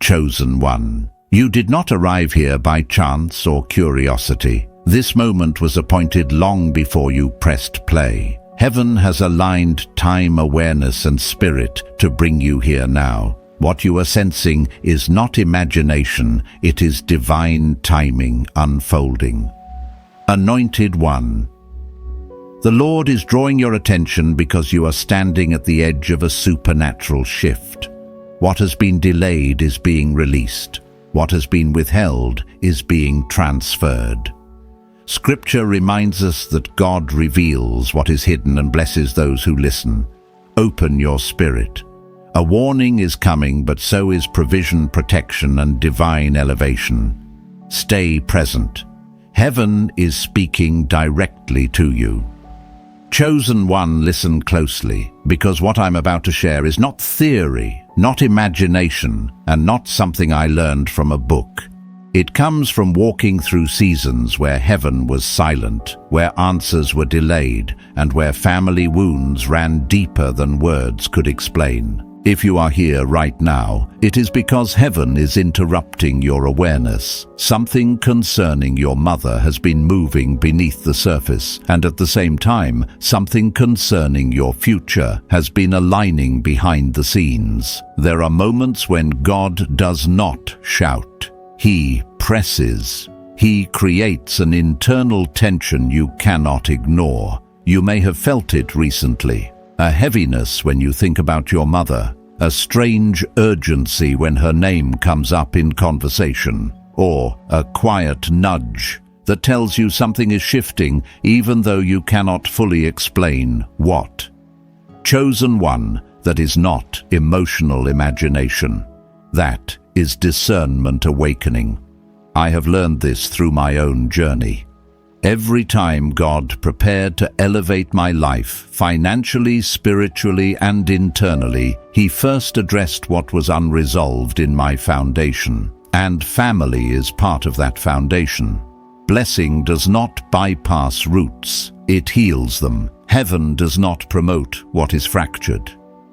chosen one. You did not arrive here by chance or curiosity. This moment was appointed long before you pressed play. Heaven has aligned time, awareness, and spirit to bring you here now. What you are sensing is not imagination, it is divine timing unfolding. Anointed One. The Lord is drawing your attention because you are standing at the edge of a supernatural shift. What has been delayed is being released. What has been withheld is being transferred. Scripture reminds us that God reveals what is hidden and blesses those who listen. Open your spirit. A warning is coming, but so is provision, protection, and divine elevation. Stay present. Heaven is speaking directly to you. Chosen one, listen closely, because what I'm about to share is not theory, not imagination, and not something I learned from a book. It comes from walking through seasons where heaven was silent, where answers were delayed, and where family wounds ran deeper than words could explain. If you are here right now, it is because heaven is interrupting your awareness. Something concerning your mother has been moving beneath the surface, and at the same time, something concerning your future has been aligning behind the scenes. There are moments when God does not shout. He presses. He creates an internal tension you cannot ignore. You may have felt it recently. A heaviness when you think about your mother, a strange urgency when her name comes up in conversation, or a quiet nudge that tells you something is shifting even though you cannot fully explain what. Chosen one, that is not emotional imagination. That is discernment awakening. I have learned this through my own journey. Every time God prepared to elevate my life, financially, spiritually, and internally, He first addressed what was unresolved in my foundation. And family is part of that foundation. Blessing does not bypass roots, it heals them. Heaven does not promote what is fractured,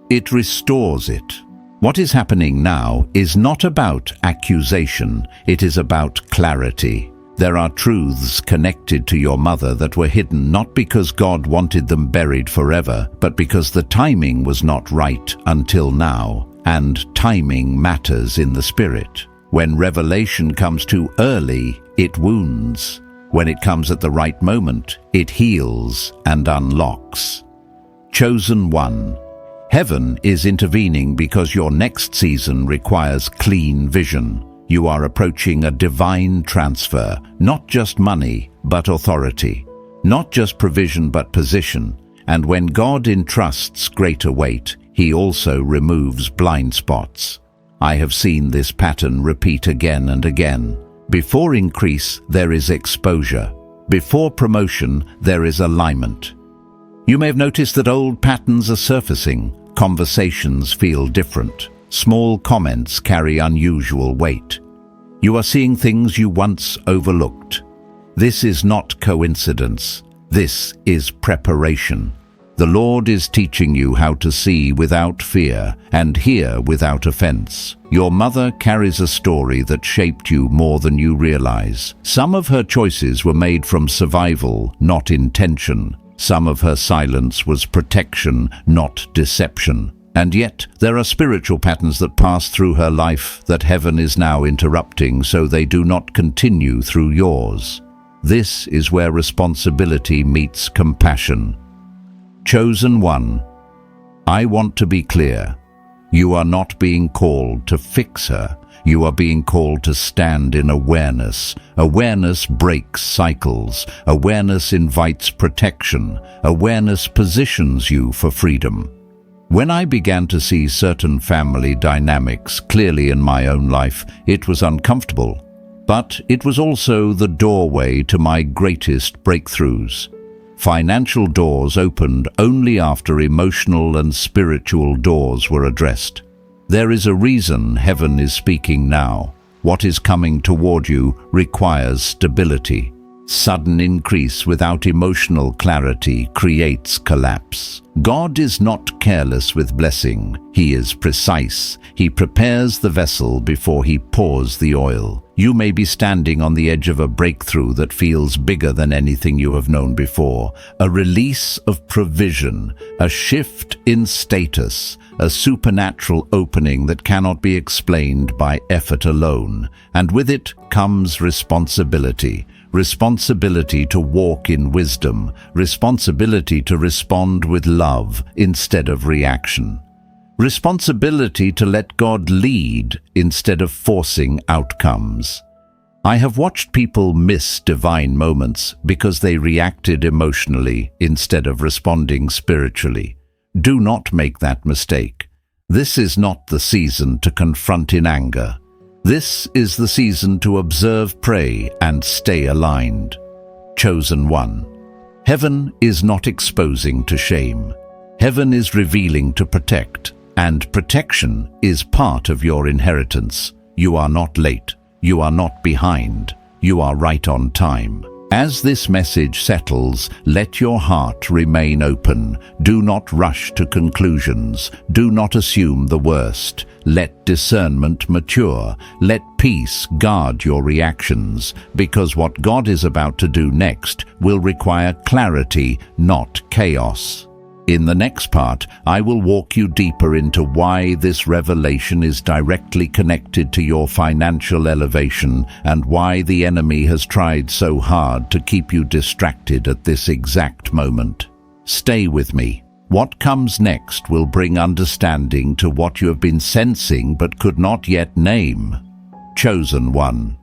it restores it. What is happening now is not about accusation, it is about clarity. There are truths connected to your mother that were hidden not because God wanted them buried forever, but because the timing was not right until now, and timing matters in the spirit. When revelation comes too early, it wounds. When it comes at the right moment, it heals and unlocks. Chosen one. Heaven is intervening because your next season requires clean vision. You are approaching a divine transfer, not just money, but authority. Not just provision, but position. And when God entrusts greater weight, He also removes blind spots. I have seen this pattern repeat again and again. Before increase, there is exposure. Before promotion, there is alignment. You may have noticed that old patterns are surfacing. Conversations feel different. Small comments carry unusual weight. You are seeing things you once overlooked. This is not coincidence. This is preparation. The Lord is teaching you how to see without fear and hear without offense. Your mother carries a story that shaped you more than you realize. Some of her choices were made from survival, not intention. Some of her silence was protection, not deception. And yet, there are spiritual patterns that pass through her life that heaven is now interrupting so they do not continue through yours. This is where responsibility meets compassion. Chosen one, I want to be clear. You are not being called to fix her. You are being called to stand in awareness. Awareness breaks cycles. Awareness invites protection. Awareness positions you for freedom. When I began to see certain family dynamics clearly in my own life, it was uncomfortable. But it was also the doorway to my greatest breakthroughs. Financial doors opened only after emotional and spiritual doors were addressed. There is a reason heaven is speaking now. What is coming toward you requires stability. Sudden increase without emotional clarity creates collapse. God is not careless with blessing. He is precise. He prepares the vessel before he pours the oil. You may be standing on the edge of a breakthrough that feels bigger than anything you have known before. A release of provision, a shift in status, a supernatural opening that cannot be explained by effort alone. And with it comes responsibility. Responsibility to walk in wisdom, responsibility to respond with love instead of reaction, responsibility to let God lead instead of forcing outcomes. I have watched people miss divine moments because they reacted emotionally instead of responding spiritually. Do not make that mistake. This is not the season to confront in anger. This is the season to observe, pray, and stay aligned. Chosen one. Heaven is not exposing to shame. Heaven is revealing to protect, and protection is part of your inheritance. You are not late. You are not behind. You are right on time. As this message settles, let your heart remain open. Do not rush to conclusions. Do not assume the worst. Let discernment mature. Let peace guard your reactions, because what God is about to do next will require clarity, not chaos. In the next part, I will walk you deeper into why this revelation is directly connected to your financial elevation and why the enemy has tried so hard to keep you distracted at this exact moment. Stay with me. What comes next will bring understanding to what you have been sensing but could not yet name. Chosen one.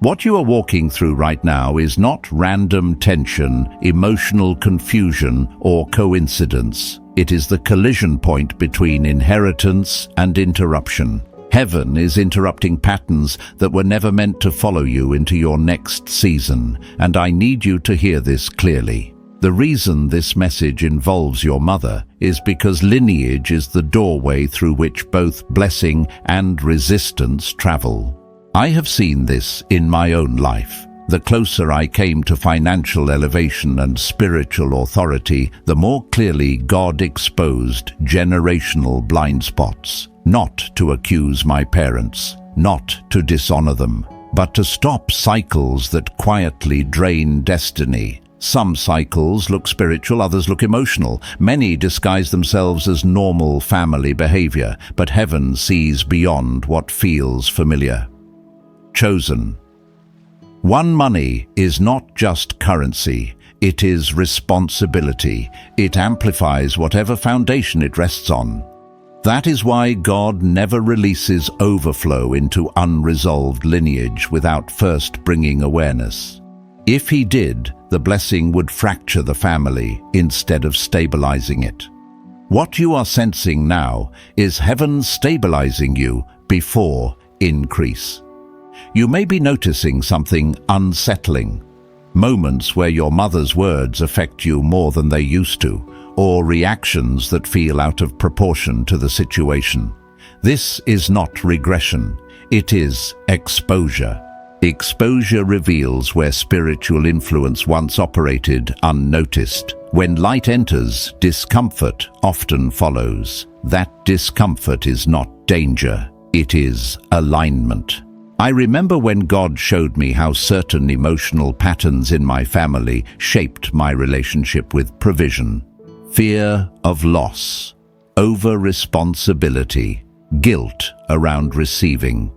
What you are walking through right now is not random tension, emotional confusion, or coincidence. It is the collision point between inheritance and interruption. Heaven is interrupting patterns that were never meant to follow you into your next season, and I need you to hear this clearly. The reason this message involves your mother is because lineage is the doorway through which both blessing and resistance travel. I have seen this in my own life. The closer I came to financial elevation and spiritual authority, the more clearly God exposed generational blind spots. Not to accuse my parents, not to dishonor them, but to stop cycles that quietly drain destiny. Some cycles look spiritual, others look emotional. Many disguise themselves as normal family behavior, but heaven sees beyond what feels familiar. Chosen. One, money is not just currency, it is responsibility. It amplifies whatever foundation it rests on. That is why God never releases overflow into unresolved lineage without first bringing awareness. If he did, the blessing would fracture the family instead of stabilizing it. What you are sensing now is heaven stabilizing you before increase. You may be noticing something unsettling, moments where your mother's words affect you more than they used to, or reactions that feel out of proportion to the situation. This is not regression, it is exposure. Exposure reveals where spiritual influence once operated unnoticed. When light enters, discomfort often follows. That discomfort is not danger, it is alignment. I remember when God showed me how certain emotional patterns in my family shaped my relationship with provision. Fear of loss, over-responsibility, guilt around receiving.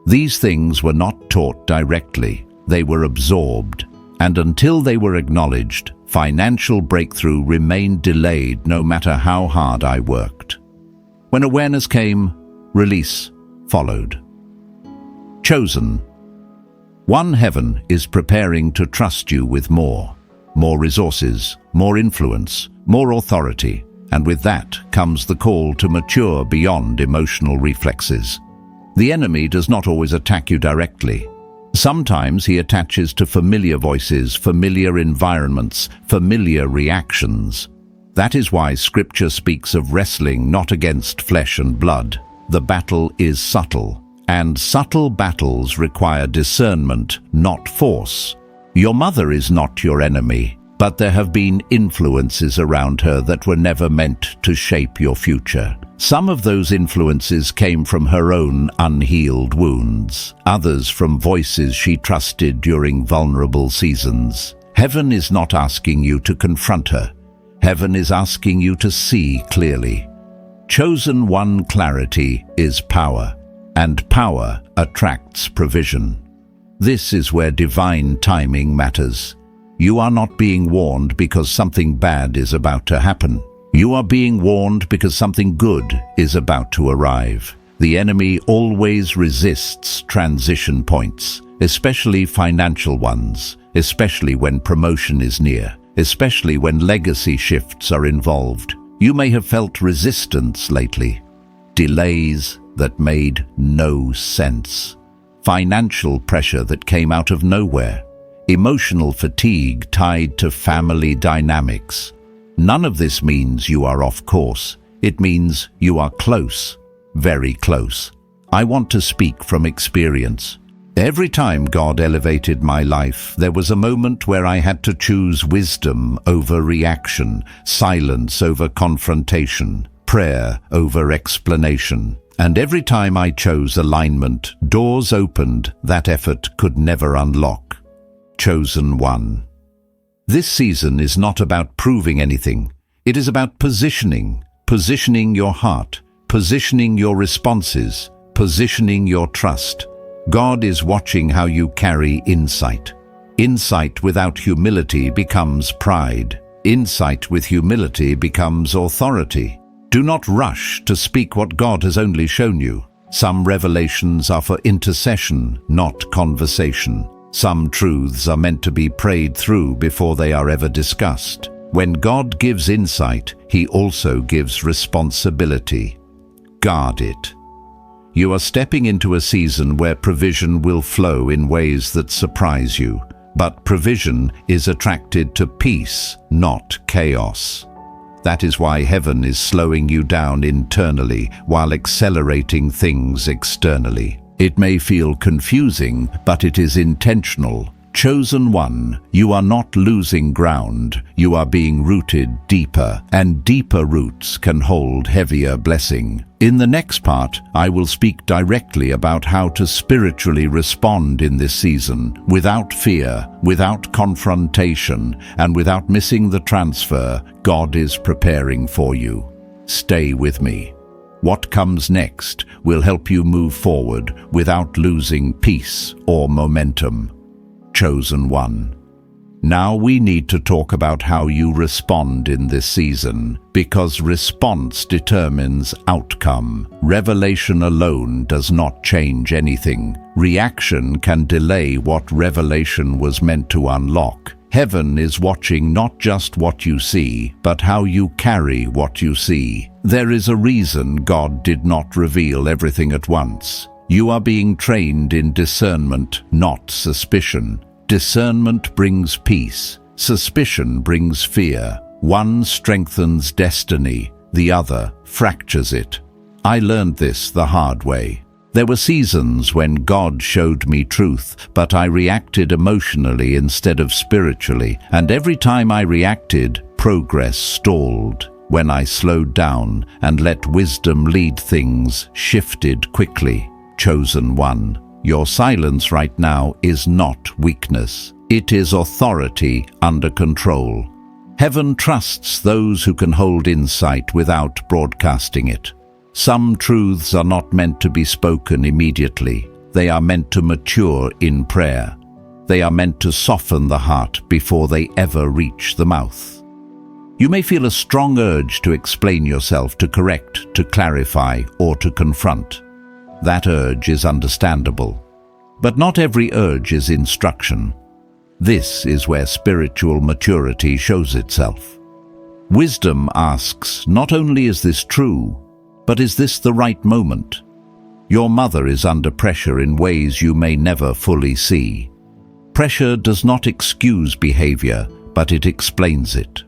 These things were not taught directly, they were absorbed, and until they were acknowledged, financial breakthrough remained delayed no matter how hard I worked. When awareness came, release followed. Chosen. One, heaven is preparing to trust you with more resources, more influence, more authority, and with that comes the call to mature beyond emotional reflexes. The enemy does not always attack you directly. Sometimes he attaches to familiar voices, familiar environments, familiar reactions. That is why Scripture speaks of wrestling not against flesh and blood. The battle is subtle. And subtle battles require discernment, not force. Your mother is not your enemy, but there have been influences around her that were never meant to shape your future. Some of those influences came from her own unhealed wounds, others from voices she trusted during vulnerable seasons. Heaven is not asking you to confront her. Heaven is asking you to see clearly. Chosen one clarity is power, and power attracts provision. This is where divine timing matters. You are not being warned because something bad is about to happen. You are being warned because something good is about to arrive. The enemy always resists transition points, especially financial ones, especially when promotion is near, especially when legacy shifts are involved. You may have felt resistance lately, delays that made no sense, financial pressure that came out of nowhere, emotional fatigue tied to family dynamics. None of this means you are off course. It means you are close, very close. I want to speak from experience. Every time God elevated my life, there was a moment where I had to choose wisdom over reaction, silence over confrontation, prayer over explanation. And every time I chose alignment, doors opened that effort could never unlock. Chosen one. This season is not about proving anything. It is about positioning your heart, positioning your responses, positioning your trust. God is watching how you carry insight. Insight without humility becomes pride. Insight with humility becomes authority. Do not rush to speak what God has only shown you. Some revelations are for intercession, not conversation. Some truths are meant to be prayed through before they are ever discussed. When God gives insight, He also gives responsibility. Guard it. You are stepping into a season where provision will flow in ways that surprise you, but provision is attracted to peace, not chaos. That is why heaven is slowing you down internally while accelerating things externally. It may feel confusing, but it is intentional. Chosen one, you are not losing ground. You are being rooted deeper, and deeper roots can hold heavier blessing. In the next part, I will speak directly about how to spiritually respond in this season, without fear, without confrontation, and without missing the transfer God is preparing for you. Stay with me. What comes next will help you move forward without losing peace or momentum. Chosen one. Now we need to talk about how you respond in this season, because response determines outcome. Revelation alone does not change anything. Reaction can delay what revelation was meant to unlock. Heaven is watching not just what you see, but how you carry what you see. There is a reason God did not reveal everything at once. You are being trained in discernment, not suspicion. Discernment brings peace. Suspicion brings fear. One strengthens destiny, the other fractures it. I learned this the hard way. There were seasons when God showed me truth, but I reacted emotionally instead of spiritually, and every time I reacted, progress stalled. When I slowed down and let wisdom lead, things shifted quickly. Chosen one, your silence right now is not weakness. It is authority under control. Heaven trusts those who can hold insight without broadcasting it. Some truths are not meant to be spoken immediately. They are meant to mature in prayer. They are meant to soften the heart before they ever reach the mouth. You may feel a strong urge to explain yourself, to correct, to clarify, or to confront. That urge is understandable. But not every urge is instruction. This is where spiritual maturity shows itself. Wisdom asks, not only is this true, but is this the right moment? Your mother is under pressure in ways you may never fully see. Pressure does not excuse behavior, but it explains it.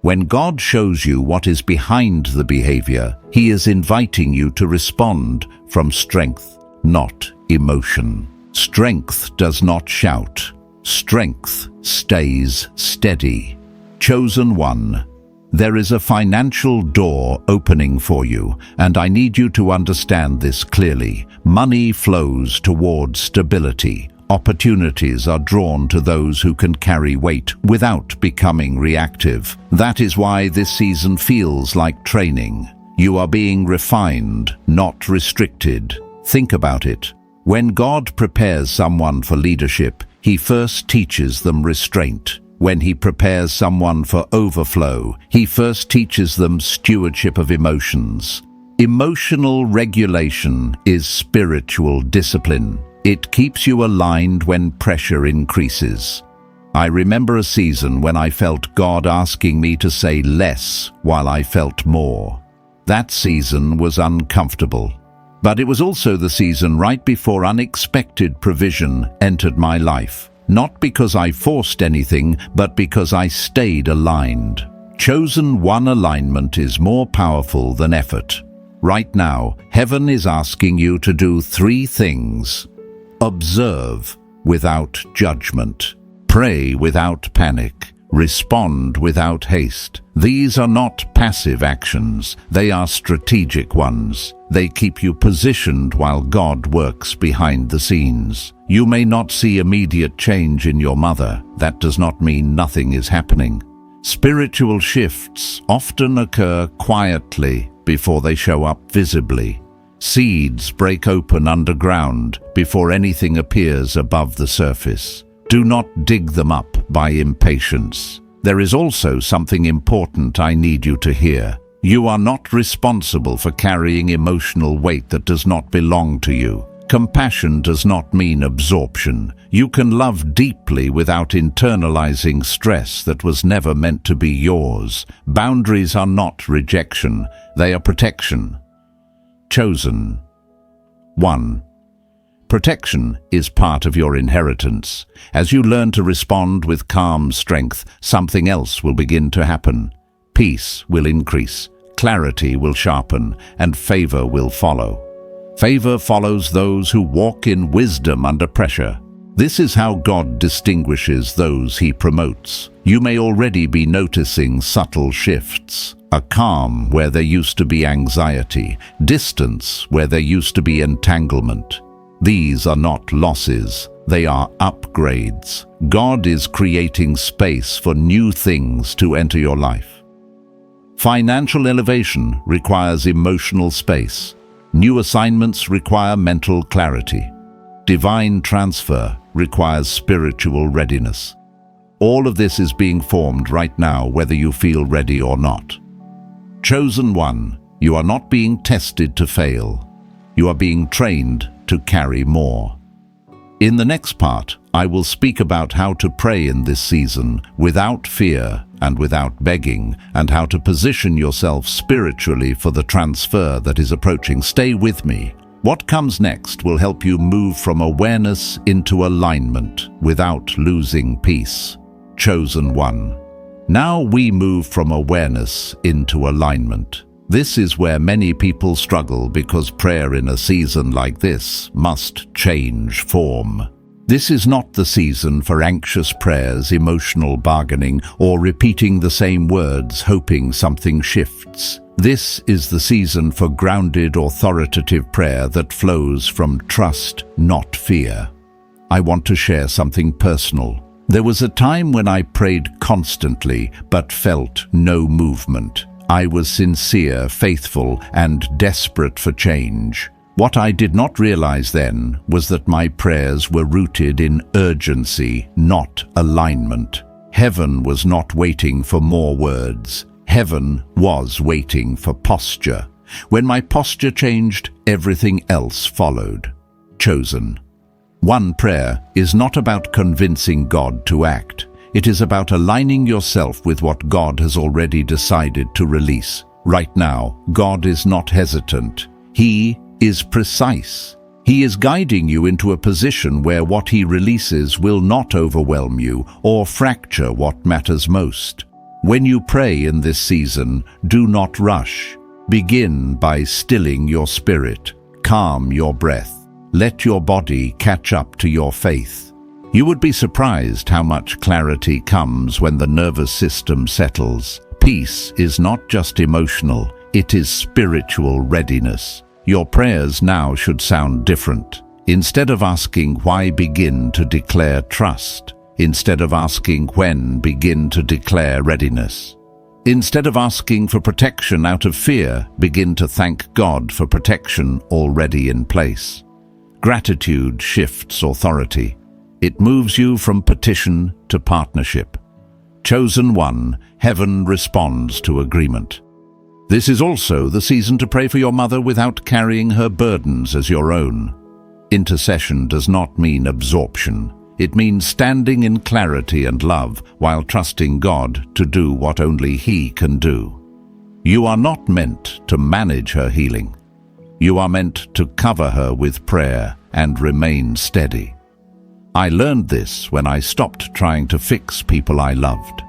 When God shows you what is behind the behavior, He is inviting you to respond from strength, not emotion. Strength does not shout. Strength stays steady. Chosen one, there is a financial door opening for you, and I need you to understand this clearly. Money flows towards stability. Opportunities are drawn to those who can carry weight without becoming reactive. That is why this season feels like training. You are being refined, not restricted. Think about it. When God prepares someone for leadership, He first teaches them restraint. When He prepares someone for overflow, He first teaches them stewardship of emotions. Emotional regulation is spiritual discipline. It keeps you aligned when pressure increases. I remember a season when I felt God asking me to say less while I felt more. That season was uncomfortable. But it was also the season right before unexpected provision entered my life. Not because I forced anything, but because I stayed aligned. Chosen one alignment is more powerful than effort. Right now, heaven is asking you to do 3 things. Observe without judgment. Pray without panic. Respond without haste. These are not passive actions. They are strategic ones. They keep you positioned while God works behind the scenes. You may not see immediate change in your mother. That does not mean nothing is happening. Spiritual shifts often occur quietly before they show up visibly. Seeds break open underground before anything appears above the surface. Do not dig them up by impatience. There is also something important I need you to hear. You are not responsible for carrying emotional weight that does not belong to you. Compassion does not mean absorption. You can love deeply without internalizing stress that was never meant to be yours. Boundaries are not rejection, they are protection. Chosen. 1. Protection is part of your inheritance. As you learn to respond with calm strength, something else will begin to happen. Peace will increase, clarity will sharpen, and favor will follow. Favor follows those who walk in wisdom under pressure. This is how God distinguishes those He promotes. You may already be noticing subtle shifts. A calm where there used to be anxiety, distance where there used to be entanglement. These are not losses, they are upgrades. God is creating space for new things to enter your life. Financial elevation requires emotional space. New assignments require mental clarity. Divine transfer requires spiritual readiness. All of this is being formed right now, whether you feel ready or not. Chosen one, you are not being tested to fail. You are being trained to carry more. In the next part, I will speak about how to pray in this season without fear and without begging, and how to position yourself spiritually for the transfer that is approaching. Stay with me. What comes next will help you move from awareness into alignment without losing peace. Chosen one. Now we move from awareness into alignment. This is where many people struggle because prayer in a season like this must change form. This is not the season for anxious prayers, emotional bargaining, or repeating the same words hoping something shifts. This is the season for grounded, authoritative prayer that flows from trust, not fear. I want to share something personal. There was a time when I prayed constantly but felt no movement. I was sincere, faithful, and desperate for change. What I did not realize then was that my prayers were rooted in urgency, not alignment. Heaven was not waiting for more words. Heaven was waiting for posture. When my posture changed, everything else followed. Chosen. One prayer is not about convincing God to act. It is about aligning yourself with what God has already decided to release. Right now, God is not hesitant. He is precise. He is guiding you into a position where what He releases will not overwhelm you or fracture what matters most. When you pray in this season, do not rush. Begin by stilling your spirit. Calm your breath. Let your body catch up to your faith. You would be surprised how much clarity comes when the nervous system settles. Peace is not just emotional, it is spiritual readiness. Your prayers now should sound different. Instead of asking why, begin to declare trust. Instead of asking when, begin to declare readiness. Instead of asking for protection out of fear, begin to thank God for protection already in place. Gratitude shifts authority. It moves you from petition to partnership. Chosen one, heaven responds to agreement. This is also the season to pray for your mother without carrying her burdens as your own. Intercession does not mean absorption. It means standing in clarity and love while trusting God to do what only He can do. You are not meant to manage her healing. You are meant to cover her with prayer and remain steady. I learned this when I stopped trying to fix people I loved.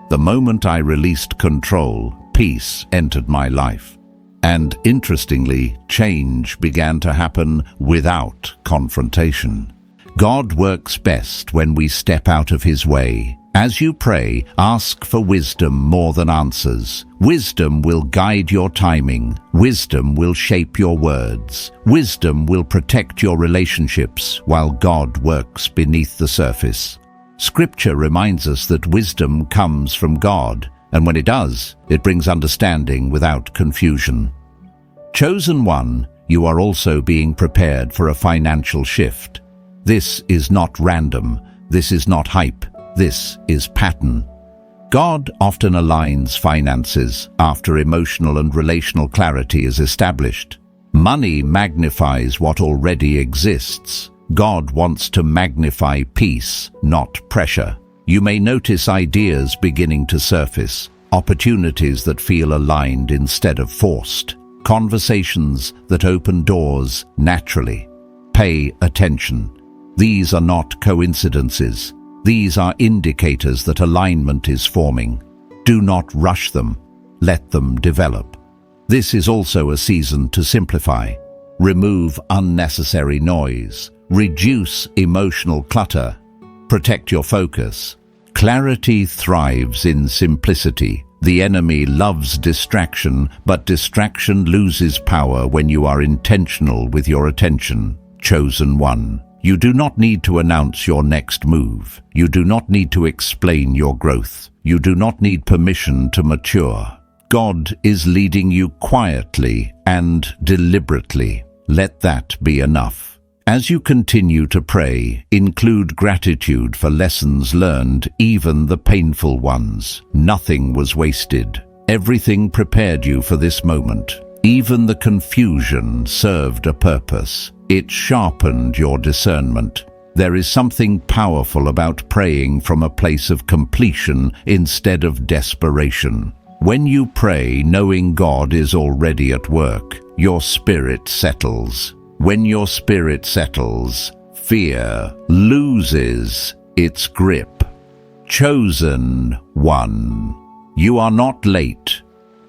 The moment I released control, peace entered my life. And interestingly, change began to happen without confrontation. God works best when we step out of His way. As you pray, ask for wisdom more than answers. Wisdom will guide your timing. Wisdom will shape your words. Wisdom will protect your relationships while God works beneath the surface. Scripture reminds us that wisdom comes from God, and when it does, it brings understanding without confusion. Chosen one, you are also being prepared for a financial shift. This is not random. This is not hype. This is pattern. God often aligns finances after emotional and relational clarity is established. Money magnifies what already exists. God wants to magnify peace, not pressure. You may notice ideas beginning to surface, opportunities that feel aligned instead of forced, conversations that open doors naturally. Pay attention. These are not coincidences. These are indicators that alignment is forming. Do not rush them. Let them develop. This is also a season to simplify. Remove unnecessary noise. Reduce emotional clutter. Protect your focus. Clarity thrives in simplicity. The enemy loves distraction, but distraction loses power when you are intentional with your attention. Chosen one. You do not need to announce your next move. You do not need to explain your growth. You do not need permission to mature. God is leading you quietly and deliberately. Let that be enough. As you continue to pray, include gratitude for lessons learned, even the painful ones. Nothing was wasted. Everything prepared you for this moment. Even the confusion served a purpose. It sharpened your discernment. There is something powerful about praying from a place of completion instead of desperation. When you pray knowing God is already at work, your spirit settles. When your spirit settles, fear loses its grip. Chosen one. You are not late.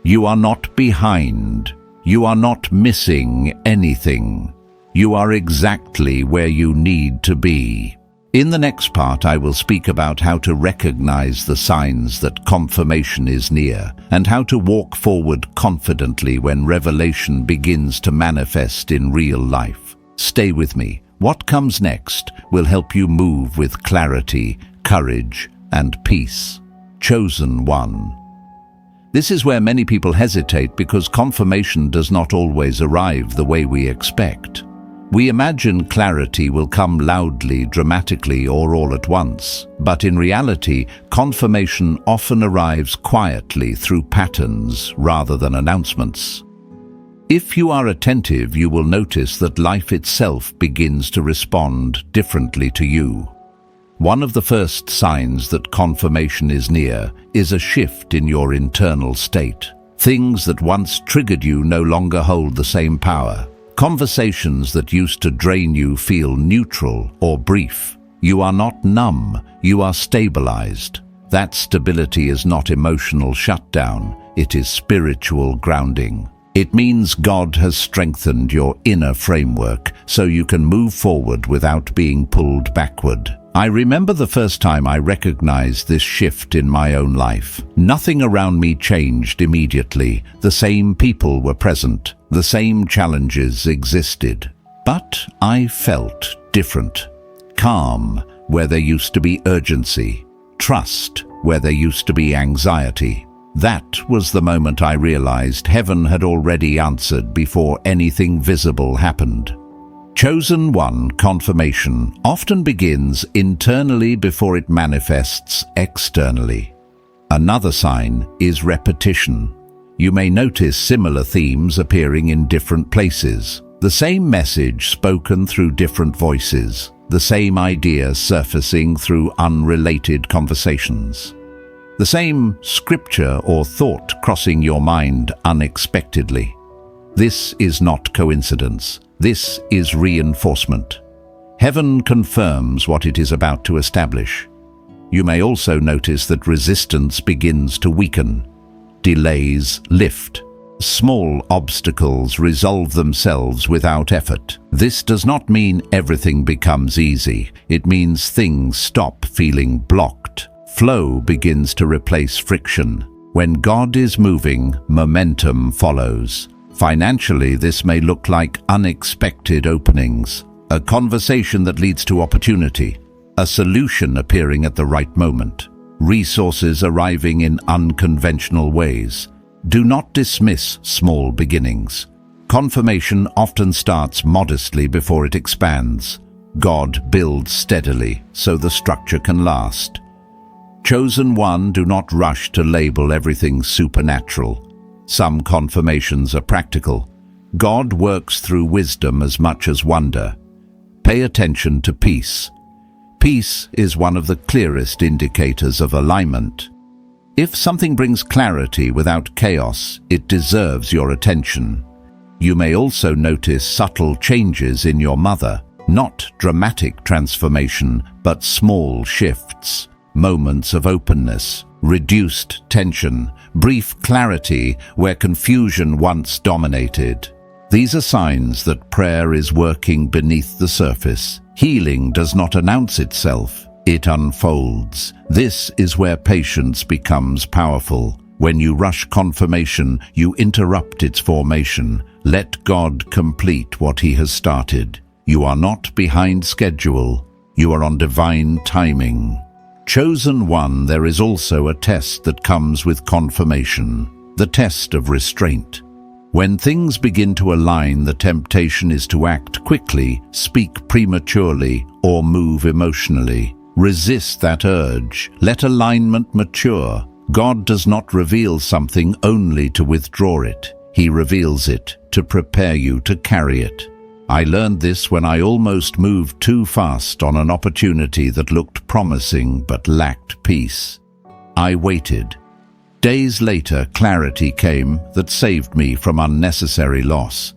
You are not behind. You are not missing anything. You are exactly where you need to be. In the next part, I will speak about how to recognize the signs that confirmation is near and how to walk forward confidently when revelation begins to manifest in real life. Stay with me. What comes next will help you move with clarity, courage, and peace. Chosen one. This is where many people hesitate because confirmation does not always arrive the way we expect. We imagine clarity will come loudly, dramatically, or all at once. But in reality, confirmation often arrives quietly through patterns rather than announcements. If you are attentive, you will notice that life itself begins to respond differently to you. One of the first signs that confirmation is near is a shift in your internal state. Things that once triggered you no longer hold the same power. Conversations that used to drain you feel neutral or brief. You are not numb, you are stabilized. That stability is not emotional shutdown, it is spiritual grounding. It means God has strengthened your inner framework so you can move forward without being pulled backward. I remember the first time I recognized this shift in my own life. Nothing around me changed immediately. The same people were present. The same challenges existed. But I felt different. Calm where there used to be urgency. Trust where there used to be anxiety. That was the moment I realized heaven had already answered before anything visible happened. Chosen one confirmation often begins internally before it manifests externally. Another sign is repetition. You may notice similar themes appearing in different places. The same message spoken through different voices. The same idea surfacing through unrelated conversations. The same scripture or thought crossing your mind unexpectedly. This is not coincidence. This is reinforcement. Heaven confirms what it is about to establish. You may also notice that resistance begins to weaken. Delays lift. Small obstacles resolve themselves without effort. This does not mean everything becomes easy. It means things stop feeling blocked. Flow begins to replace friction. When God is moving, momentum follows. Financially, this may look like unexpected openings, a conversation that leads to opportunity, a solution appearing at the right moment, resources arriving in unconventional ways. Do not dismiss small beginnings. Confirmation often starts modestly before it expands. God builds steadily so the structure can last. Chosen one, do not rush to label everything supernatural. Some confirmations are practical. God works through wisdom as much as wonder. Pay attention to peace. Peace is one of the clearest indicators of alignment. If something brings clarity without chaos, it deserves your attention. You may also notice subtle changes in your mother, not dramatic transformation, but small shifts, moments of openness, reduced tension, brief clarity where confusion once dominated. These are signs that prayer is working beneath the surface. Healing does not announce itself, it unfolds. This is where patience becomes powerful. When you rush confirmation, you interrupt its formation. Let God complete what He has started. You are not behind schedule. You are on divine timing. Chosen one, there is also a test that comes with confirmation, the test of restraint. When things begin to align, the temptation is to act quickly, speak prematurely, or move emotionally. Resist that urge. Let alignment mature. God does not reveal something only to withdraw it. He reveals it to prepare you to carry it. I learned this when I almost moved too fast on an opportunity that looked promising but lacked peace. I waited. Days later, clarity came that saved me from unnecessary loss.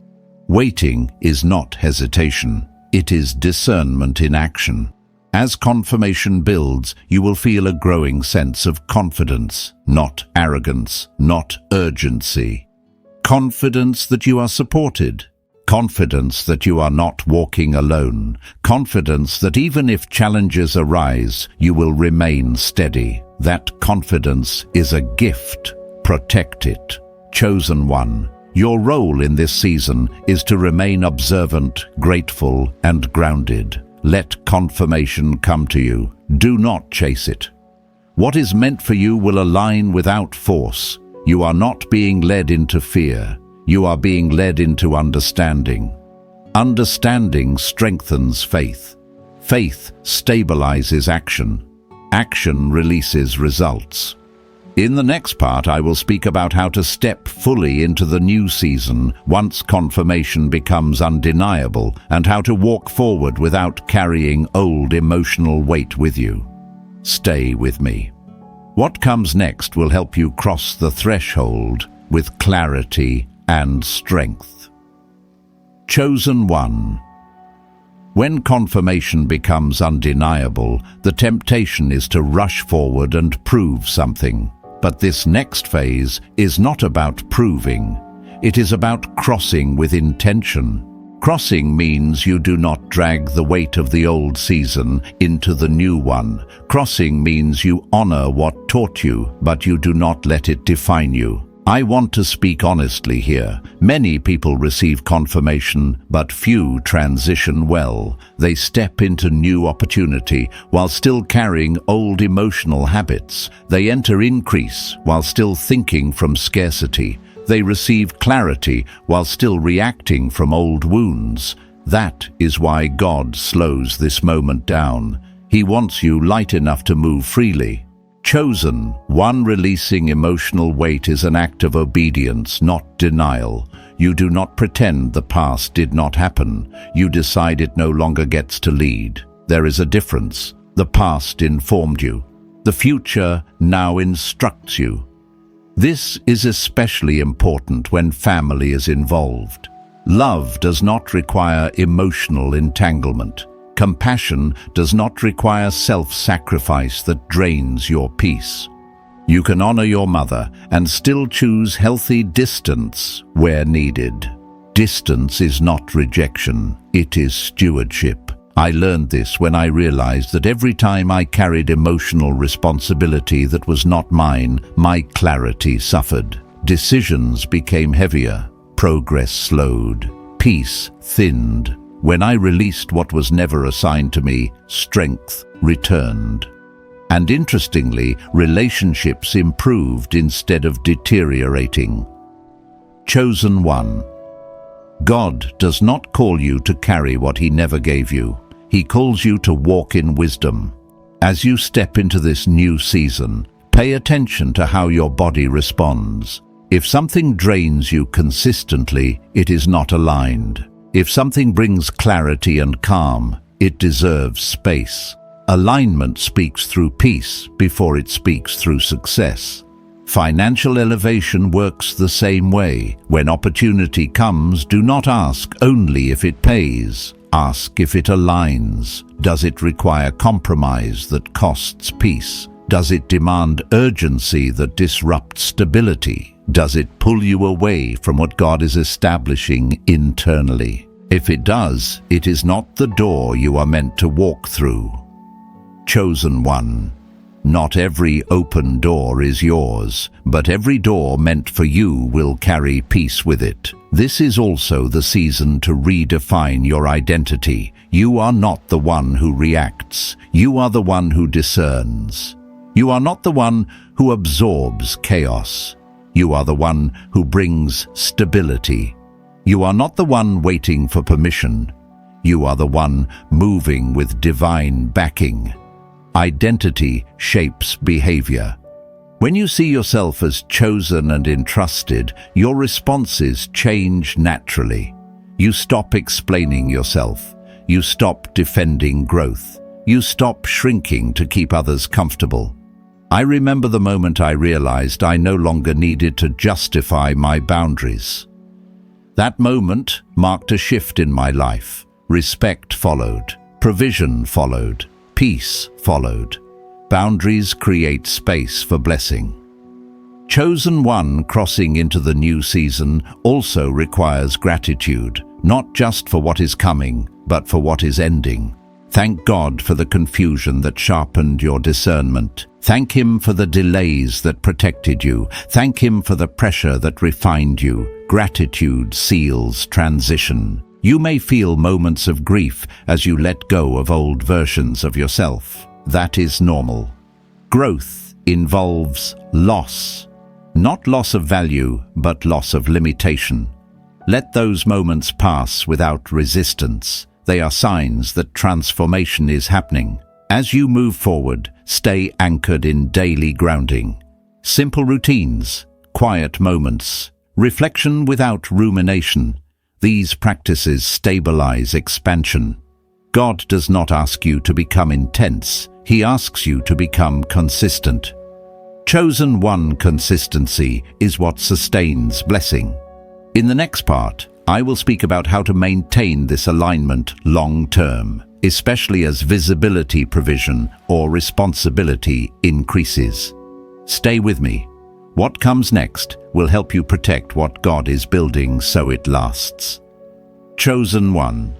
Waiting is not hesitation. It is discernment in action. As confirmation builds, you will feel a growing sense of confidence, not arrogance, not urgency. Confidence that you are supported. Confidence that you are not walking alone. Confidence that even if challenges arise, you will remain steady. That confidence is a gift. Protect it. Chosen one, your role in this season is to remain observant, grateful, and grounded. Let confirmation come to you. Do not chase it. What is meant for you will align without force. You are not being led into fear. You are being led into understanding. Understanding strengthens faith. Faith stabilizes action. Action releases results. In the next part, I will speak about how to step fully into the new season once confirmation becomes undeniable, and how to walk forward without carrying old emotional weight with you. Stay with me. What comes next will help you cross the threshold with clarity and strength. Chosen one. When confirmation becomes undeniable, the temptation is to rush forward and prove something. But this next phase is not about proving. It is about crossing with intention. Crossing means you do not drag the weight of the old season into the new one. Crossing means you honor what taught you, but you do not let it define you. I want to speak honestly here. Many people receive confirmation, but few transition well. They step into new opportunity while still carrying old emotional habits. They enter increase while still thinking from scarcity. They receive clarity while still reacting from old wounds. That is why God slows this moment down. He wants you light enough to move freely. Chosen one, releasing emotional weight is an act of obedience, not denial. You do not pretend the past did not happen. You decide it no longer gets to lead. There is a difference. The past informed you. The future now instructs you. This is especially important when family is involved. Love does not require emotional entanglement. Compassion does not require self-sacrifice that drains your peace. You can honor your mother and still choose healthy distance where needed. Distance is not rejection, it is stewardship. I learned this when I realized that every time I carried emotional responsibility that was not mine, my clarity suffered. Decisions became heavier, progress slowed, peace thinned. When I released what was never assigned to me, strength returned. And interestingly, relationships improved instead of deteriorating. Chosen one. God does not call you to carry what He never gave you. He calls you to walk in wisdom. As you step into this new season, pay attention to how your body responds. If something drains you consistently, it is not aligned. If something brings clarity and calm, it deserves space. Alignment speaks through peace before it speaks through success. Financial elevation works the same way. When opportunity comes, do not ask only if it pays. Ask if it aligns. Does it require compromise that costs peace? Does it demand urgency that disrupts stability? Does it pull you away from what God is establishing internally? If it does, it is not the door you are meant to walk through. Chosen one. Not every open door is yours, but every door meant for you will carry peace with it. This is also the season to redefine your identity. You are not the one who reacts. You are the one who discerns. You are not the one who absorbs chaos. You are the one who brings stability. You are not the one waiting for permission. You are the one moving with divine backing. Identity shapes behavior. When you see yourself as chosen and entrusted, your responses change naturally. You stop explaining yourself. You stop defending growth. You stop shrinking to keep others comfortable. I remember the moment I realized I no longer needed to justify my boundaries. That moment marked a shift in my life. Respect followed. Provision followed. Peace followed. Boundaries create space for blessing. Chosen one crossing into the new season also requires gratitude, not just for what is coming, but for what is ending. Thank God for the confusion that sharpened your discernment. Thank Him for the delays that protected you. Thank Him for the pressure that refined you. Gratitude seals transition. You may feel moments of grief as you let go of old versions of yourself. That is normal. Growth involves loss. Not loss of value, but loss of limitation. Let those moments pass without resistance. They are signs that transformation is happening. As you move forward, stay anchored in daily grounding. Simple routines, quiet moments, reflection without rumination. These practices stabilize expansion. God does not ask you to become intense. He asks you to become consistent. Chosen one consistency is what sustains blessing. In the next part, I will speak about how to maintain this alignment long-term, especially as visibility provision or responsibility increases. Stay with me. What comes next will help you protect what God is building so it lasts. Chosen one.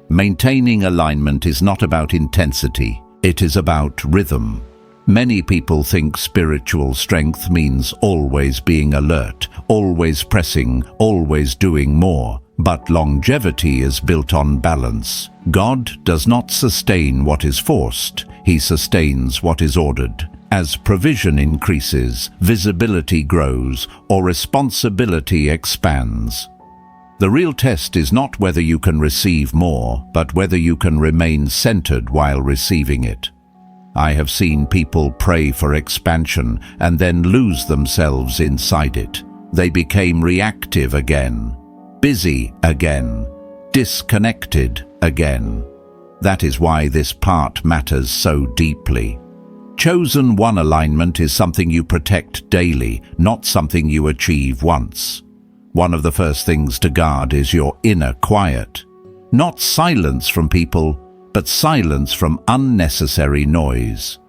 Maintaining alignment is not about intensity, it is about rhythm. Many people think spiritual strength means always being alert, always pressing, always doing more. But longevity is built on balance. God does not sustain what is forced, He sustains what is ordered. As provision increases, visibility grows, or responsibility expands. The real test is not whether you can receive more, but whether you can remain centered while receiving it. I have seen people pray for expansion and then lose themselves inside it. They became reactive again, busy again, disconnected again. That is why this part matters so deeply. Chosen one alignment is something you protect daily, not something you achieve once. One of the first things to guard is your inner quiet. Not silence from people, but silence from unnecessary noise.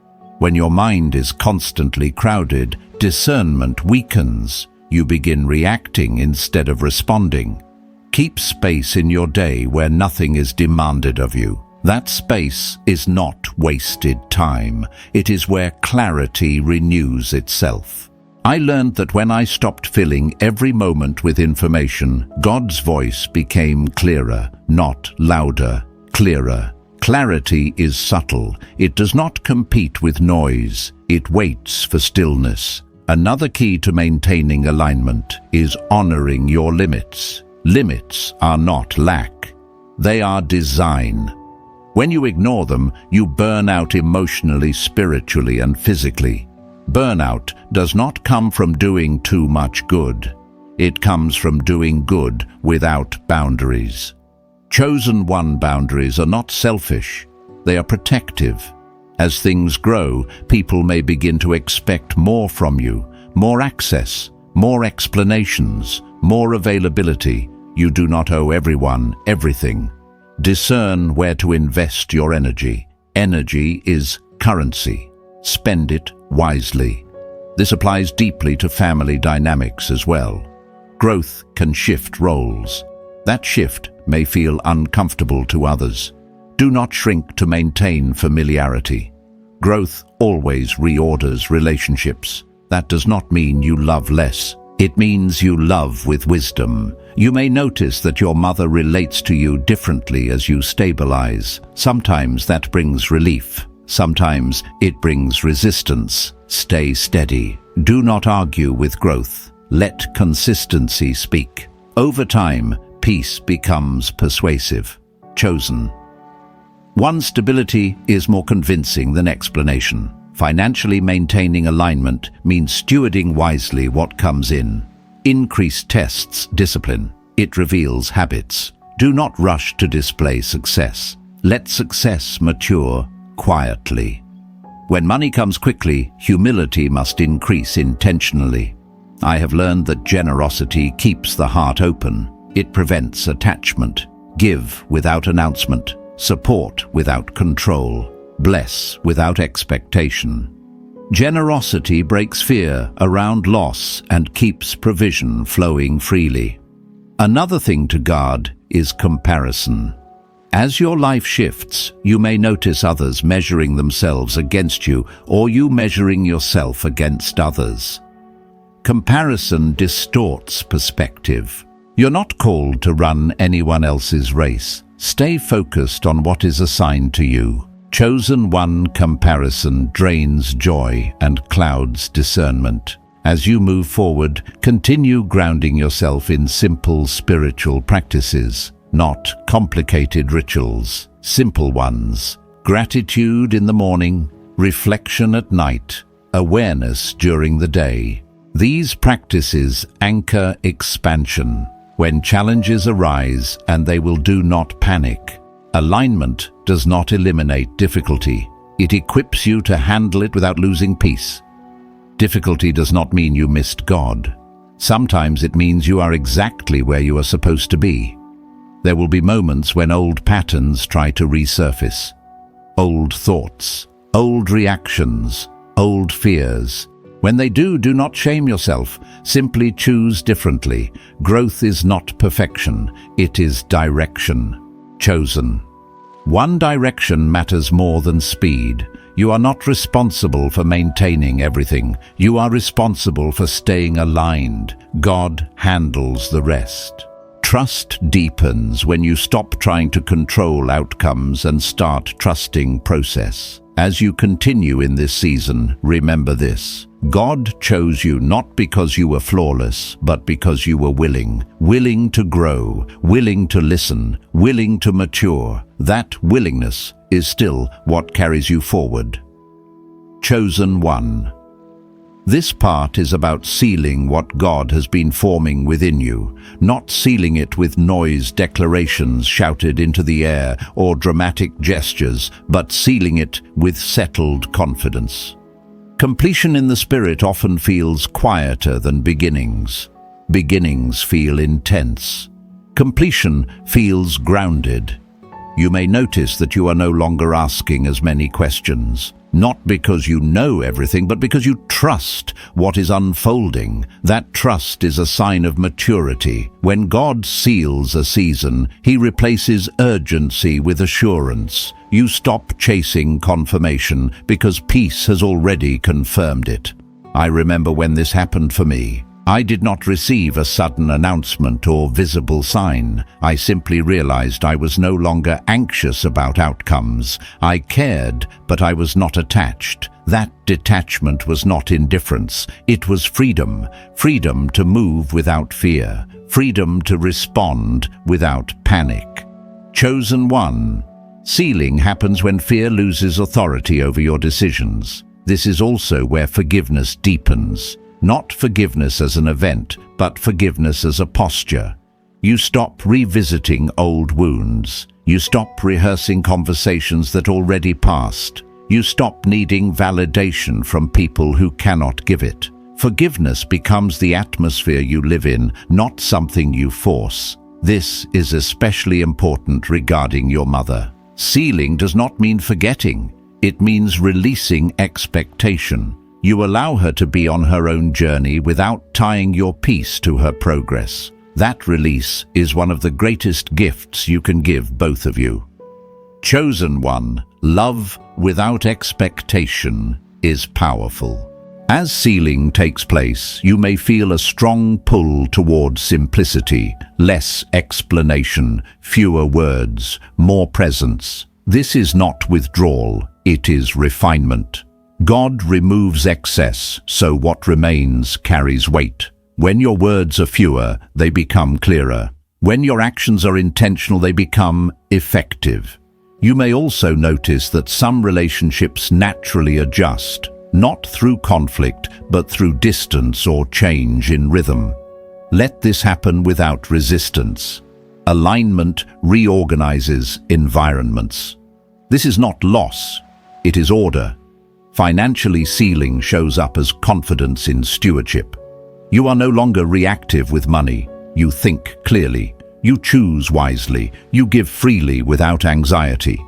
When your mind is constantly crowded, discernment weakens. You begin reacting instead of responding. Keep space in your day where nothing is demanded of you. That space is not wasted time. It is where clarity renews itself. I learned that when I stopped filling every moment with information, God's voice became clearer, not louder, clearer. Clarity is subtle. It does not compete with noise. It waits for stillness. Another key to maintaining alignment is honoring your limits. Limits are not lack. They are design. When you ignore them, you burn out emotionally, spiritually, and physically. Burnout does not come from doing too much good. It comes from doing good without boundaries. Chosen one boundaries are not selfish. They are protective. As things grow, people may begin to expect more from you, more access, more explanations, more availability. You do not owe everyone everything. Discern where to invest your energy. Energy is currency. Spend it wisely. This applies deeply to family dynamics as well. Growth can shift roles. That shift may feel uncomfortable to others. Do not shrink to maintain familiarity. Growth always reorders relationships. That does not mean you love less. It means you love with wisdom. You may notice that your mother relates to you differently as you stabilize. Sometimes that brings relief. Sometimes it brings resistance. Stay steady. Do not argue with growth. Let consistency speak. Over time, peace becomes persuasive. Chosen one stability is more convincing than explanation. Financially maintaining alignment means stewarding wisely what comes in. Increase tests discipline. It reveals habits. Do not rush to display success. Let success mature quietly. When money comes quickly, humility must increase intentionally. I have learned that generosity keeps the heart open. It prevents attachment. Give without announcement. Support without control. Bless without expectation. Generosity breaks fear around loss and keeps provision flowing freely. Another thing to guard is comparison. As your life shifts, you may notice others measuring themselves against you, or you measuring yourself against others. Comparison distorts perspective. You're not called to run anyone else's race. Stay focused on what is assigned to you. Chosen one comparison drains joy and clouds discernment. As you move forward, continue grounding yourself in simple spiritual practices, not complicated rituals, simple ones. Gratitude in the morning, reflection at night, awareness during the day. These practices anchor expansion. When challenges arise, and they will, do not panic. Alignment does not eliminate difficulty. It equips you to handle it without losing peace. Difficulty does not mean you missed God. Sometimes it means you are exactly where you are supposed to be. There will be moments when old patterns try to resurface. Old thoughts, old reactions, old fears. When they do, do not shame yourself. Simply choose differently. Growth is not perfection, it is direction. Chosen. One direction matters more than speed. You are not responsible for maintaining everything. You are responsible for staying aligned. God handles the rest. Trust deepens when you stop trying to control outcomes and start trusting process. As you continue in this season, remember this. God chose you not because you were flawless, but because you were willing to grow, willing to listen, willing to mature. That willingness is still what carries you forward. Chosen one. This part is about sealing what God has been forming within you, not sealing it with noise declarations shouted into the air or dramatic gestures, but sealing it with settled confidence. Completion in the spirit often feels quieter than beginnings. Beginnings feel intense. Completion feels grounded. You may notice that you are no longer asking as many questions. Not because you know everything, but because you trust what is unfolding. That trust is a sign of maturity. When God seals a season, He replaces urgency with assurance. You stop chasing confirmation because peace has already confirmed it. I remember when this happened for me. I did not receive a sudden announcement or visible sign. I simply realized I was no longer anxious about outcomes. I cared, but I was not attached. That detachment was not indifference. It was freedom. Freedom to move without fear. Freedom to respond without panic. Chosen one. Sealing happens when fear loses authority over your decisions. This is also where forgiveness deepens. Not forgiveness as an event, but forgiveness as a posture. You stop revisiting old wounds. You stop rehearsing conversations that already passed. You stop needing validation from people who cannot give it. Forgiveness becomes the atmosphere you live in, not something you force. This is especially important regarding your mother. Sealing does not mean forgetting. It means releasing expectation. You allow her to be on her own journey without tying your peace to her progress. That release is one of the greatest gifts you can give both of you. Chosen one, love without expectation is powerful. As sealing takes place, you may feel a strong pull towards simplicity, less explanation, fewer words, more presence. This is not withdrawal, it is refinement. God removes excess, so what remains carries weight. When your words are fewer, they become clearer. When your actions are intentional, they become effective. You may also notice that some relationships naturally adjust, not through conflict, but through distance or change in rhythm. Let this happen without resistance. Alignment reorganizes environments. This is not loss, it is order. Financially, sealing shows up as confidence in stewardship. You are no longer reactive with money. You think clearly. You choose wisely. You give freely without anxiety.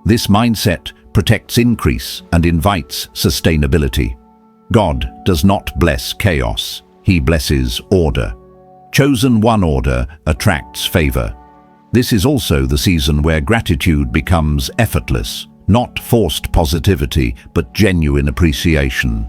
This mindset protects increase and invites sustainability. God does not bless chaos. He blesses order. Chosen one order attracts favor. This is also the season where gratitude becomes effortless. Not forced positivity, but genuine appreciation.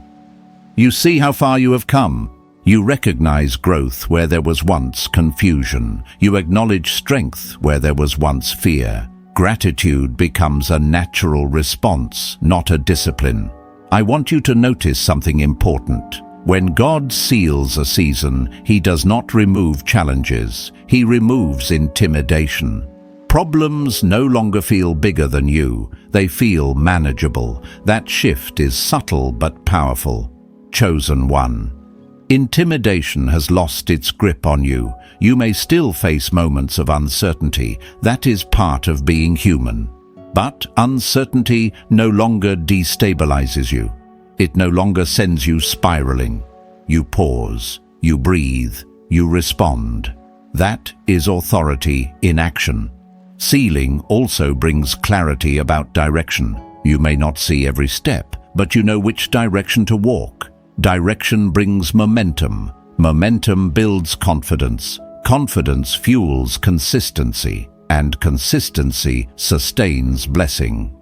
You see how far you have come. You recognize growth where there was once confusion. You acknowledge strength where there was once fear. Gratitude becomes a natural response, not a discipline. I want you to notice something important. When God seals a season, He does not remove challenges. He removes intimidation. Problems no longer feel bigger than you. They feel manageable. That shift is subtle but powerful. Chosen one. Intimidation has lost its grip on you. You may still face moments of uncertainty. That is part of being human. But uncertainty no longer destabilizes you. It no longer sends you spiraling. You pause, you breathe, you respond. That is authority in action. Sealing also brings clarity about direction. You may not see every step, but you know which direction to walk. Direction brings momentum. Momentum builds confidence. Confidence fuels consistency, and consistency sustains blessing.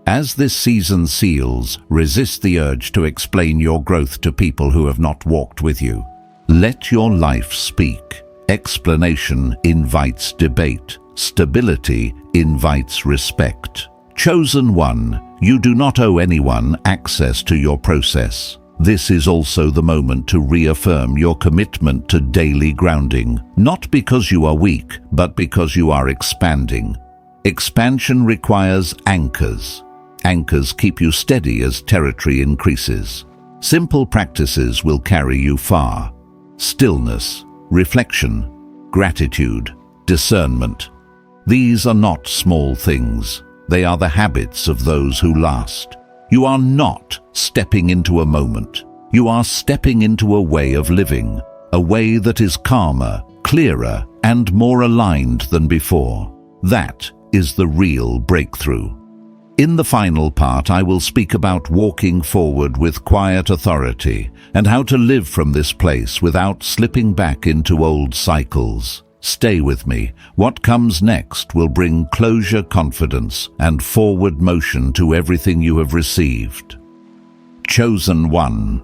As this season seals, resist the urge to explain your growth to people who have not walked with you. Let your life speak. Explanation invites debate. Stability invites respect. Chosen one, you do not owe anyone access to your process. This is also the moment to reaffirm your commitment to daily grounding, not because you are weak, but because you are expanding. Expansion requires anchors. Anchors keep you steady as territory increases. Simple practices will carry you far. Stillness, reflection, gratitude, discernment. These are not small things. They are the habits of those who last. You are not stepping into a moment. You are stepping into a way of living, a way that is calmer, clearer, and more aligned than before. That is the real breakthrough. In the final part, I will speak about walking forward with quiet authority and how to live from this place without slipping back into old cycles. Stay with me. What comes next will bring closure, confidence, and forward motion to everything you have received. Chosen one.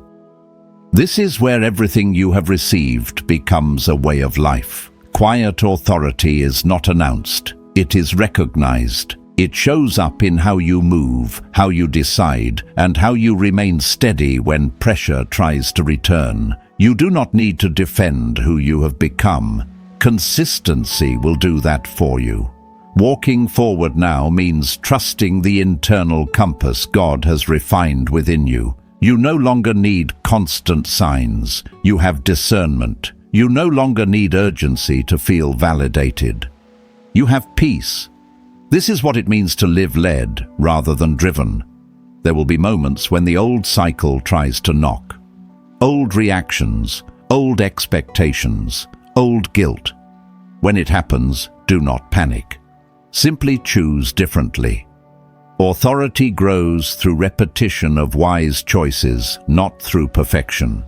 This is where everything you have received becomes a way of life. Quiet authority is not announced. It is recognized. It shows up in how you move, how you decide, and how you remain steady when pressure tries to return. You do not need to defend who you have become. Consistency will do that for you. Walking forward now means trusting the internal compass God has refined within you. You no longer need constant signs. You have discernment. You no longer need urgency to feel validated. You have peace. This is what it means to live led rather than driven. There will be moments when the old cycle tries to knock. Old reactions, old expectations, old guilt. When it happens, do not panic. Simply choose differently. Authority grows through repetition of wise choices, not through perfection.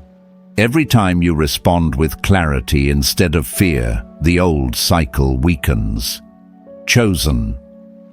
Every time you respond with clarity instead of fear, the old cycle weakens. Chosen.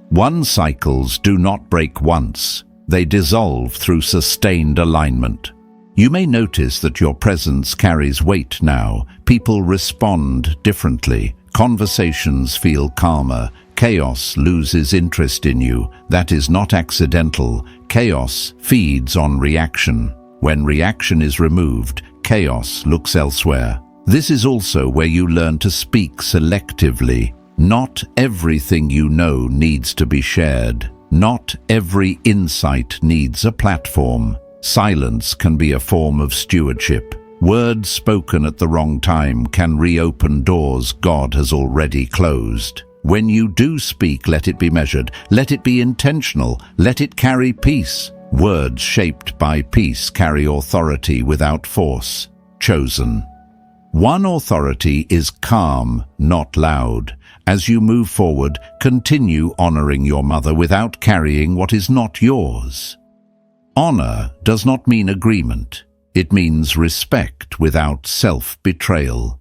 One cycles do not break once. They dissolve through sustained alignment. You may notice that your presence carries weight now. People respond differently. Conversations feel calmer. Chaos loses interest in you. That is not accidental. Chaos feeds on reaction. When reaction is removed, chaos looks elsewhere. This is also where you learn to speak selectively. Not everything you know needs to be shared. Not every insight needs a platform. Silence can be a form of stewardship. Words spoken at the wrong time can reopen doors God has already closed. When you do speak, let it be measured. Let it be intentional. Let it carry peace. Words shaped by peace carry authority without force. Chosen. One authority is calm, not loud. As you move forward, continue honoring your mother without carrying what is not yours. Honor does not mean agreement. It means respect without self-betrayal.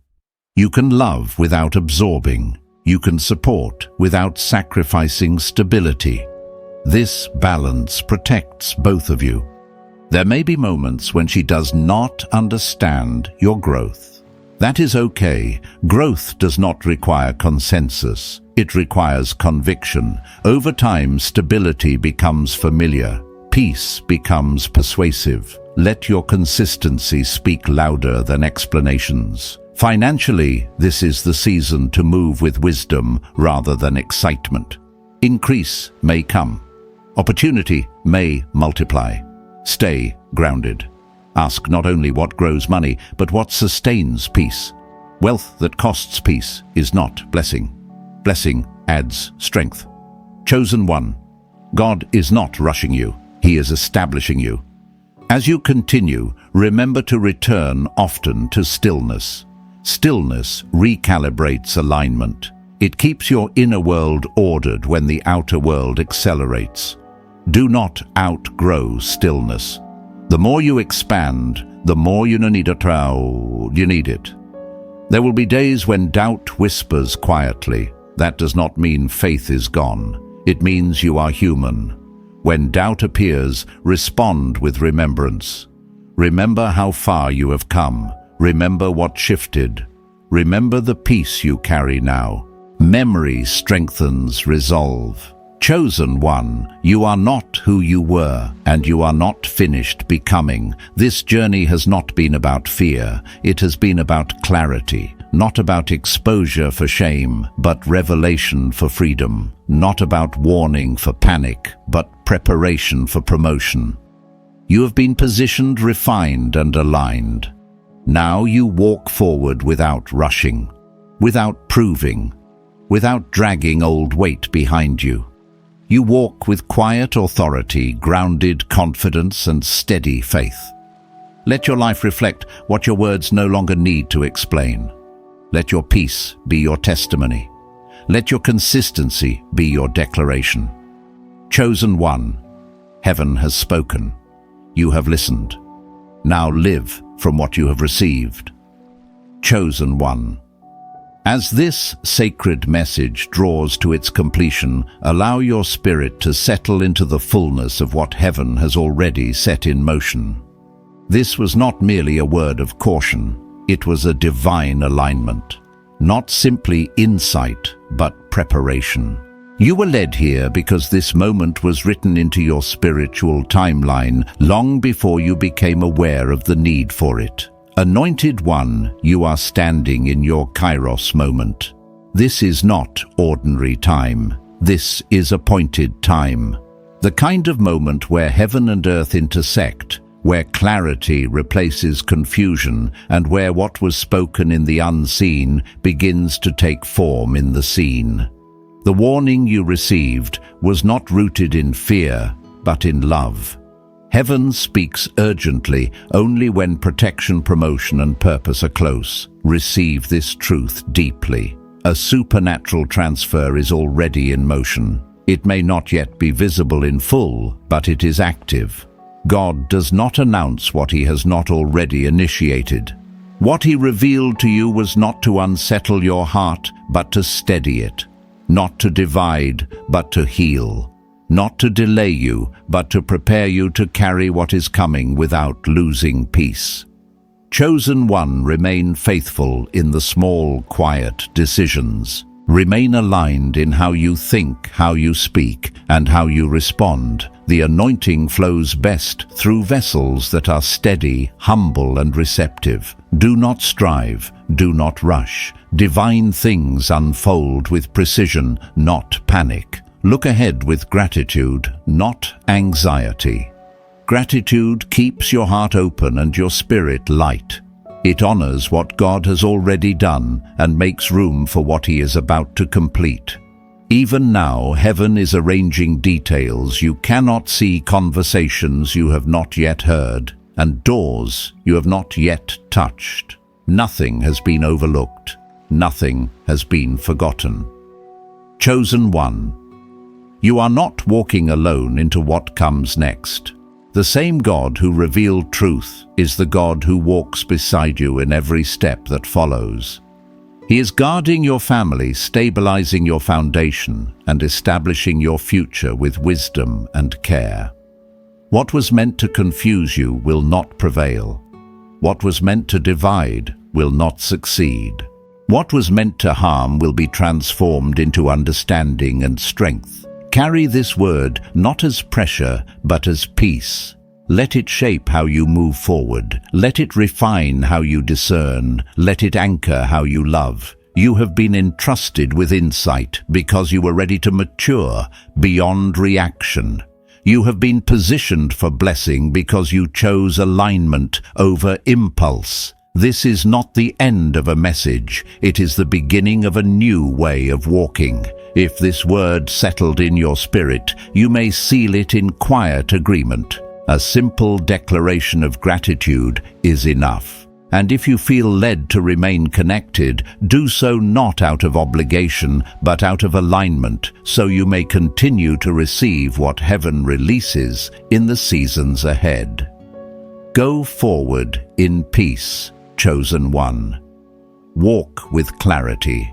You can love without absorbing. You can support without sacrificing stability. This balance protects both of you. There may be moments when she does not understand your growth. That is okay. Growth does not require consensus. It requires conviction. Over time, stability becomes familiar. Peace becomes persuasive. Let your consistency speak louder than explanations. Financially, this is the season to move with wisdom rather than excitement. Increase may come. Opportunity may multiply. Stay grounded. Ask not only what grows money, but what sustains peace. Wealth that costs peace is not blessing. Blessing adds strength. Chosen one. God is not rushing you. He is establishing you. As you continue, remember to return often to stillness. Stillness recalibrates alignment. It keeps your inner world ordered when the outer world accelerates. Do not outgrow stillness. The more you expand, the more you need it. There will be days when doubt whispers quietly. That does not mean faith is gone. It means you are human. When doubt appears, respond with remembrance. Remember how far you have come. Remember what shifted. Remember the peace you carry now. Memory strengthens resolve. Chosen one, you are not who you were, and you are not finished becoming. This journey has not been about fear. It has been about clarity. Not about exposure for shame, but revelation for freedom. Not about warning for panic, but preparation for promotion. You have been positioned, refined, and aligned. Now you walk forward without rushing, without proving, without dragging old weight behind you. You walk with quiet authority, grounded confidence, and steady faith. Let your life reflect what your words no longer need to explain. Let your peace be your testimony. Let your consistency be your declaration. Chosen one, heaven has spoken. You have listened. Now live from what you have received. Chosen one. As this sacred message draws to its completion, allow your spirit to settle into the fullness of what heaven has already set in motion. This was not merely a word of caution. It was a divine alignment. Not simply insight, but preparation. You were led here because this moment was written into your spiritual timeline long before you became aware of the need for it. Anointed one, you are standing in your Kairos moment. This is not ordinary time. This is appointed time. The kind of moment where heaven and earth intersect, where clarity replaces confusion, and where what was spoken in the unseen begins to take form in the seen. The warning you received was not rooted in fear, but in love. Heaven speaks urgently only when protection, promotion, and purpose are close. Receive this truth deeply. A supernatural transfer is already in motion. It may not yet be visible in full, but it is active. God does not announce what he has not already initiated. What he revealed to you was not to unsettle your heart, but to steady it. Not to divide, but to heal. Not to delay you, but to prepare you to carry what is coming without losing peace. Chosen one, remain faithful in the small, quiet decisions. Remain aligned in how you think, how you speak, and how you respond. The anointing flows best through vessels that are steady, humble, and receptive. Do not strive, do not rush. Divine things unfold with precision, not panic. Look ahead with gratitude, not anxiety. Gratitude keeps your heart open and your spirit light. It honors what God has already done and makes room for what he is about to complete. Even now, heaven is arranging details you cannot see, conversations you have not yet heard, and doors you have not yet touched. Nothing has been overlooked. Nothing has been forgotten. Chosen one. You are not walking alone into what comes next. The same God who revealed truth is the God who walks beside you in every step that follows. He is guarding your family, stabilizing your foundation, and establishing your future with wisdom and care. What was meant to confuse you will not prevail. What was meant to divide will not succeed. What was meant to harm will be transformed into understanding and strength. Carry this word not as pressure, but as peace. Let it shape how you move forward. Let it refine how you discern. Let it anchor how you love. You have been entrusted with insight because you were ready to mature beyond reaction. You have been positioned for blessing because you chose alignment over impulse. This is not the end of a message. It is the beginning of a new way of walking. If this word settled in your spirit, you may seal it in quiet agreement. A simple declaration of gratitude is enough. And if you feel led to remain connected, do so not out of obligation, but out of alignment, so you may continue to receive what heaven releases in the seasons ahead. Go forward in peace, chosen one. Walk with clarity.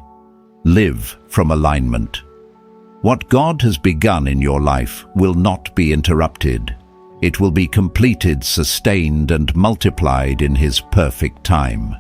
Live from alignment. What God has begun in your life will not be interrupted. It will be completed, sustained, and multiplied in His perfect time.